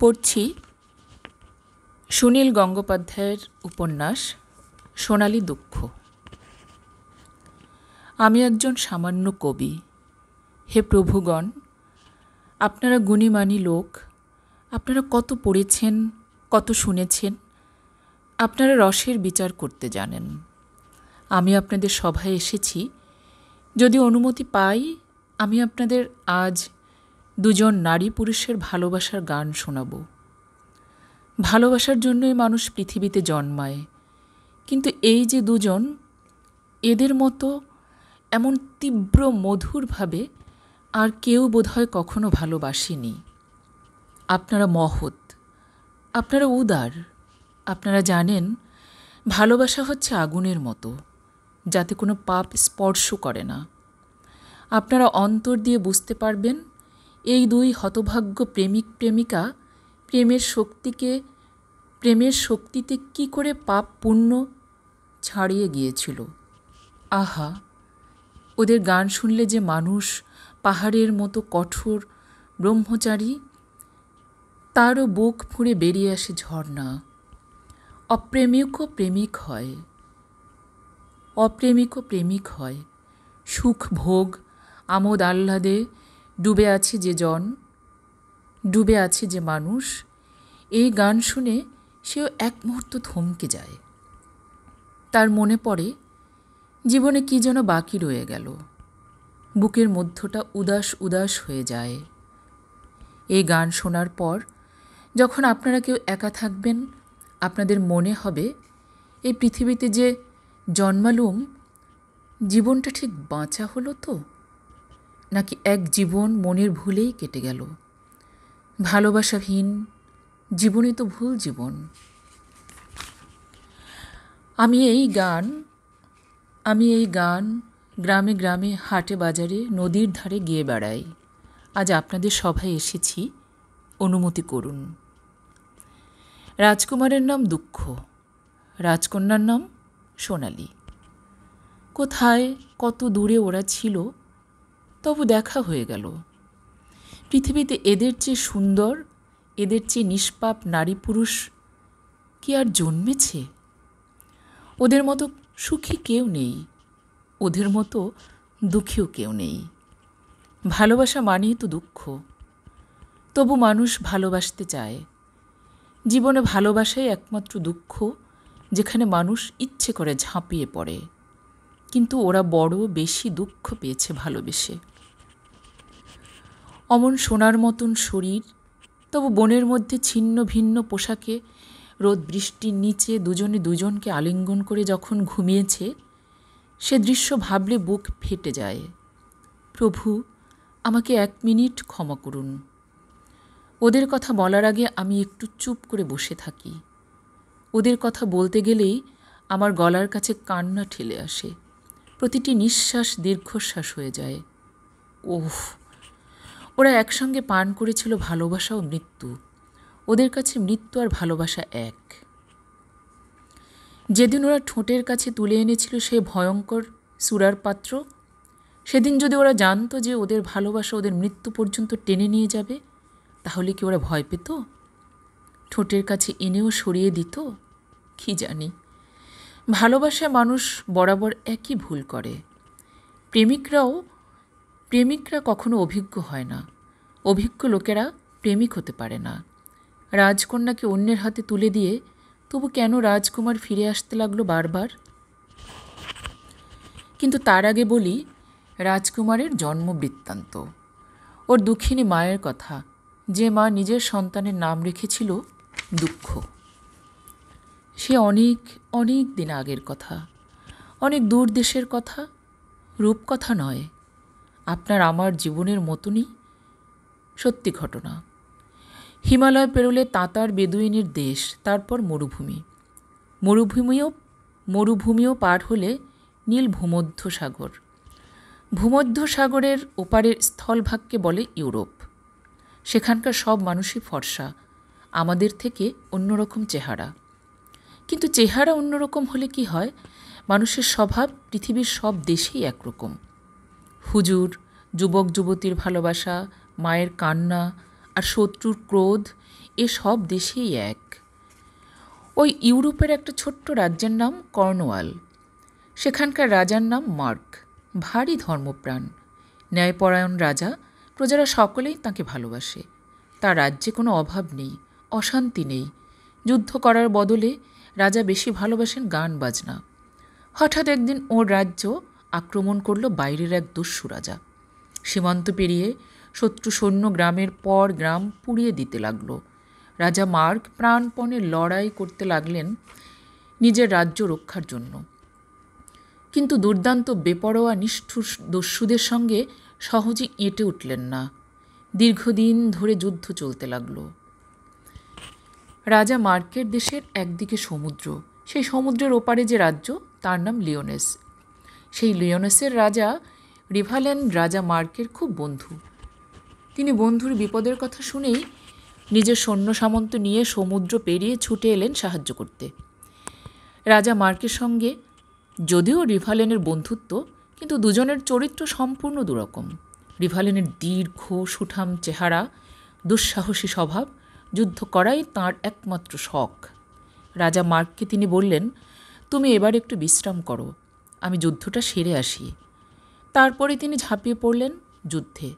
পড়ছি সুনীল গঙ্গোপাধ্যায়ের উপন্যাস সোনালী দুঃখ। আমি একজন সামান্য কবি। হে প্রভুগণ, আপনারা গুণীমানী লোক, আপনারা কত পড়েছেন, কত শুনেছেন, আপনারা রসের বিচার করতে জানেন। আমি আপনাদের সভায় এসেছি, যদি অনুমতি পাই আমি আপনাদের আজ দুজন নারী পুরুষের ভালোবাসার গান শোনাব। ভালোবাসার জন্যই মানুষ পৃথিবীতে জন্মায়, কিন্তু এই যে দুজন, এদের মতো এমন তীব্র মধুরভাবে আর কেউ বোধহয় কখনো ভালোবাসেনি। আপনারা মহৎ, আপনারা উদার, আপনারা জানেন ভালোবাসা হচ্ছে আগুনের মতো, যাতে কোনো পাপ স্পর্শ করে না। আপনারা অন্তর দিয়ে বুঝতে পারবেন এই দুই হতভাগ্য প্রেমিক প্রেমিকা প্রেমের শক্তিতে কি করে পাপ পুণ্য ছাড়িয়ে গিয়েছিল। আহা, ওদের গান শুনলে যে মানুষ পাহাড়ের মতো কঠোর ব্রহ্মচারী, তারও বুক ফুঁড়ে বেরিয়ে আসে ঝর্ণা। অপ্রেমিকও প্রেমিক হয়। সুখ ভোগ আমোদ আহ্লাদে ডুবে আছে যে মানুষ, এই গান শুনে সেও এক মুহূর্ত থমকে যায়। তার মনে পড়ে জীবনে কি যেন বাকি রয়ে গেল। বুকের মধ্যটা উদাস উদাস হয়ে যায়। এই গান শোনার পর যখন আপনারা কেউ একা থাকবেন, আপনাদের মনে হবে এই পৃথিবীতে যে জন্মালুম, জীবনটা ঠিক বাঁচা হলো তো, নাকি এক জীবন মনের ভুলেই কেটে গেল। ভালোবাসাহীন জীবনই তো ভুল জীবন। আমি এই গান গ্রামে গ্রামে হাটে বাজারে নদীর ধারে গিয়ে বেড়াই। আজ আপনাদের সভায় এসেছি, অনুমতি করুন। রাজকুমারের নাম দুঃখ, রাজকন্যার নাম সোনালী। কোথায় কত দূরে ওরা ছিল, তবু দেখা হয়ে গেল। পৃথিবীতে এদের চেয়ে সুন্দর, এদের চেয়ে নিষ্পাপ নারী পুরুষ কি আর জন্মেছে? ওদের মতো সুখী কেউ নেই, ওদের মতো দুঃখীও কেউ নেই। ভালোবাসা মানেই তো দুঃখ, তবু মানুষ ভালোবাসতে চায়। জীবনে ভালোবাসাই একমাত্র দুঃখ, যেখানে মানুষ ইচ্ছে করে ঝাঁপিয়ে পড়ে। কিন্তু ওরা বড় বেশি দুঃখ পেয়েছে ভালোবেসে। অমন সোনার মতন শরীর, তবু বনের মধ্যে ছিন্ন ভিন্ন পোশাকে রোদ বৃষ্টির নিচে দুজনে দুজনকে আলিঙ্গন করে যখন ঘুমিয়েছে, সে দৃশ্য ভাবলে বুক ফেটে যায়। প্রভু, আমাকে 1 মিনিট ক্ষমা করুন। ওদের কথা বলার আগে আমি একটু চুপ করে বসে থাকি। ওদের কথা বলতে গেলেই আমার গলার কাছে কান্না ঠেলে আসে। প্রতিটি নিঃশ্বাস দীর্ঘশ্বাস হয়ে যায়। ওহ, ওরা একসঙ্গে পান করেছিল ভালোবাসা ও মৃত্যু। ওদের কাছে মৃত্যু আর ভালোবাসা এক। যেদিন ওরা ঠোঁটের কাছে তুলে এনেছিল সে ভয়ঙ্কর সুরার পাত্র, সেদিন যদি ওরা জানতো যে ওদের ভালোবাসা ওদের মৃত্যু পর্যন্ত টেনে নিয়ে যাবে, তাহলে কি ওরা ভয় পেত? ঠোঁটের কাছে এনেও সরিয়ে দিত? কি জানি। ভালোবাসায় মানুষ বরাবর একই ভুল করে। প্রেমিকরা কখনো অভিজ্ঞ হয় না। অভিজ্ঞ লোকেরা প্রেমিক হতে পারে না। রাজকন্যাকে অন্যের হাতে তুলে দিয়ে তবু কেন রাজকুমার ফিরে আসতে লাগলো বারবার? কিন্তু তার আগে বলি রাজকুমারের জন্ম বৃত্তান্ত, ওর দুঃখিনী মায়ের কথা, যে মা নিজের সন্তানের নাম রেখেছিল দুঃখ। সে অনেক অনেক দিন আগের কথা, অনেক দূর দেশের কথা, রূপকথা নয়, আপনার আমার জীবনের মতনই সত্যি ঘটনা। হিমালয় পেরোলে তাতার বেদুইনের দেশ, তারপর মরুভূমিও পার হলে নীল ভূমধ্যসাগর। ভূমধ্যসাগরের ওপারের স্থলভাগকে বলে ইউরোপ। সেখানকার সব মানুষই ফর্সা, আমাদের থেকে অন্যরকম চেহারা। কিন্তু চেহারা অন্যরকম হলে কি হয়, মানুষের স্বভাব পৃথিবীর সব দেশেই একরকম। হুজুর, যুবক যুবতীর ভালোবাসা, মায়ের কান্না আর শত্রুর ক্রোধ এ সব দেশেই এক। ওই ইউরোপের একটা ছোট্ট রাজ্যের নাম কর্নওয়াল। সেখানকার রাজার নাম মার্ক। ভারী ধর্মপ্রাণ, ন্যায়পরায়ণ রাজা। প্রজারা সকলেই তাঁকে ভালোবাসে। তার রাজ্যে কোনো অভাব নেই, অশান্তি নেই। যুদ্ধ করার বদলে রাজা বেশি ভালোবাসেন গান বাজনা। হঠাৎ একদিন ওর রাজ্য আক্রমণ করল বাইরের এক দস্যু রাজা। সীমান্ত পেরিয়ে শত্রু সৈন্য গ্রামের পর গ্রাম পুড়িয়ে দিতে লাগল। রাজা মার্ক প্রাণপণে লড়াই করতে লাগলেন নিজের রাজ্য রক্ষার জন্য। কিন্তু দুর্দান্ত বেপরোয়া নিষ্ঠুর দস্যুদের সঙ্গে সহজে এঁটে উঠলেন না। দীর্ঘদিন ধরে যুদ্ধ চলতে লাগল। রাজা মার্কের দেশের একদিকে সমুদ্র, সেই সমুদ্রের ওপারে যে রাজ্য তার নাম লিওনেস। সেই লিওনেসের রাজা রিভালেন রাজা মার্কের খুব বন্ধু। তিনি বন্ধুর বিপদের কথা শুনেই নিজের সৈন্য সামন্ত নিয়ে সমুদ্র পেরিয়ে ছুটে এলেন সাহায্য করতে। রাজা মার্কের সঙ্গে যদিও রিভালেনের বন্ধুত্ব, কিন্তু দুজনের চরিত্র সম্পূর্ণ দুরকম। রিভালেনের দীর্ঘ সুঠাম চেহারা, দুঃসাহসী স্বভাব, যুদ্ধ করাই তাঁর একমাত্র শখ। রাজা মার্ককে তিনি বললেন, তুমি এবার একটু বিশ্রাম করো, আমি যুদ্ধটা সেরে আসি। তারপরে তিনি ঝাঁপিয়ে পড়লেন যুদ্ধে।